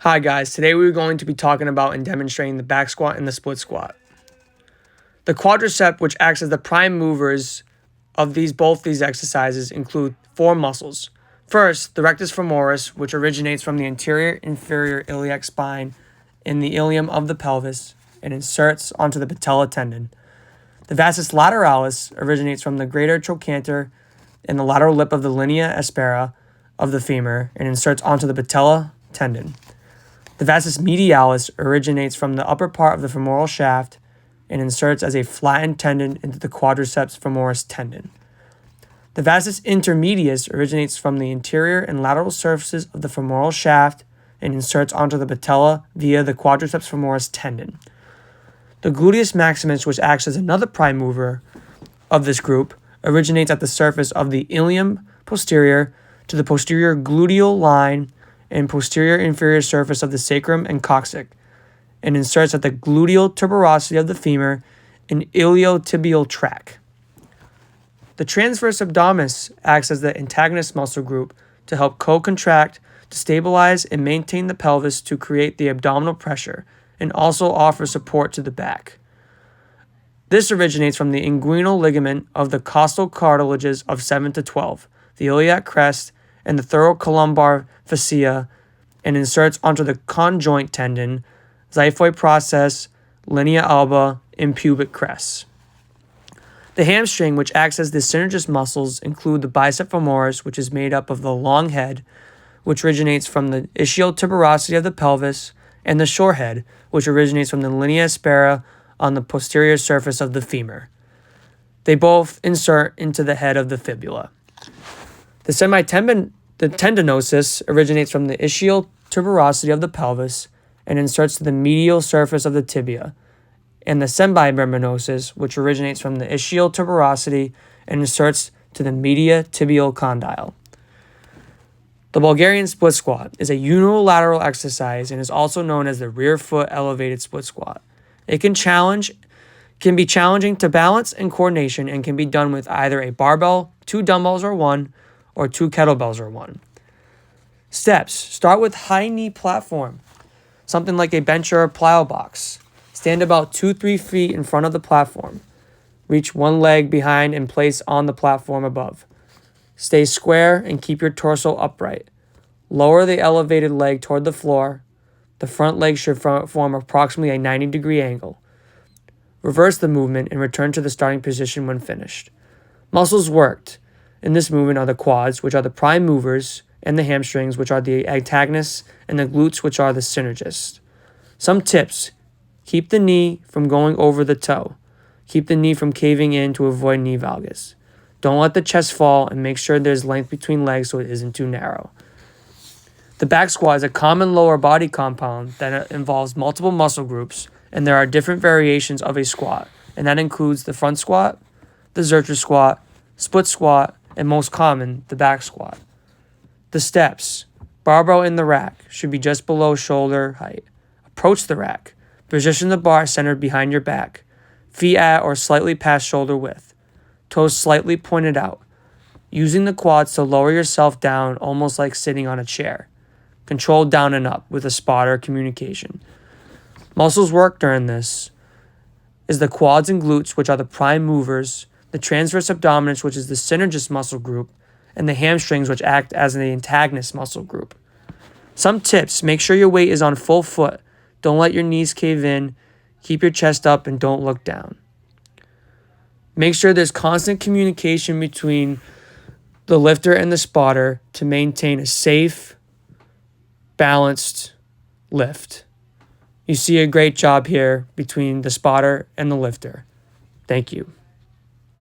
Hi guys, today we're going to be talking about and demonstrating the back squat and the split squat. The quadricep, which acts as the prime movers of both these exercises, include four muscles. First, the rectus femoris, which originates from the anterior inferior iliac spine in the ilium of the pelvis and inserts onto the patella tendon. The vastus lateralis originates from the greater trochanter in the lateral lip of the linea aspera of the femur and inserts onto the patella tendon. The vastus medialis originates from the upper part of the femoral shaft and inserts as a flattened tendon into the quadriceps femoris tendon. The vastus intermedius originates from the interior and lateral surfaces of the femoral shaft and inserts onto the patella via the quadriceps femoris tendon. The gluteus maximus, which acts as another prime mover of this group, originates at the surface of the ilium posterior to the posterior gluteal line and posterior inferior surface of the sacrum and coccyx, and inserts at the gluteal tuberosity of the femur and iliotibial tract. The transverse abdominis acts as the antagonist muscle group to help co-contract, to stabilize and maintain the pelvis to create the abdominal pressure, and also offer support to the back. This originates from the inguinal ligament of the costal cartilages of 7 to 12, the iliac crest, and the thoracolumbar fascia, and inserts onto the conjoint tendon, xiphoid process, linea alba, and pubic crest. The hamstring, which acts as the synergist muscles, include the bicep femoris, which is made up of the long head, which originates from the ischial-tuberosity of the pelvis, and the short head, which originates from the linea aspera on the posterior surface of the femur. They both insert into the head of the fibula. The tendinosus originates from the ischial tuberosity of the pelvis and inserts to the medial surface of the tibia, and the semimembranosus, which originates from the ischial tuberosity and inserts to the media tibial condyle. The Bulgarian split squat is a unilateral exercise and is also known as the rear foot elevated split squat. It can be challenging to balance and coordination and can be done with either a barbell, 2 dumbbells or 1, or 2 kettlebells or 1. Steps. Start with high knee platform, something like a bench or a plyo box. Stand about 2-3 feet in front of the platform. Reach one leg behind and place on the platform above. Stay square and keep your torso upright. Lower the elevated leg toward the floor. The front leg should form approximately a 90-degree angle. Reverse the movement and return to the starting position when finished. Muscles worked in this movement are the quads, which are the prime movers, and the hamstrings, which are the antagonists, and the glutes, which are the synergists. Some tips. Keep the knee from going over the toe. Keep the knee from caving in to avoid knee valgus. Don't let the chest fall and make sure there's length between legs so it isn't too narrow. The back squat is a common lower body compound that involves multiple muscle groups, and there are different variations of a squat, and that includes the front squat, the Zercher squat, split squat, and most common, the back squat. The steps. Barbell in the rack should be just below shoulder height. Approach the rack. Position the bar centered behind your back. Feet at or slightly past shoulder width. Toes slightly pointed out. Using the quads to lower yourself down almost like sitting on a chair. Control down and up with a spotter communication. Muscles work during this is the quads and glutes, which are the prime movers, the transverse abdominis, which is the synergist muscle group, and the hamstrings, which act as the antagonist muscle group. Some tips. Make sure your weight is on full foot. Don't let your knees cave in. Keep your chest up and don't look down. Make sure there's constant communication between the lifter and the spotter to maintain a safe, balanced lift. You see a great job here between the spotter and the lifter. Thank you.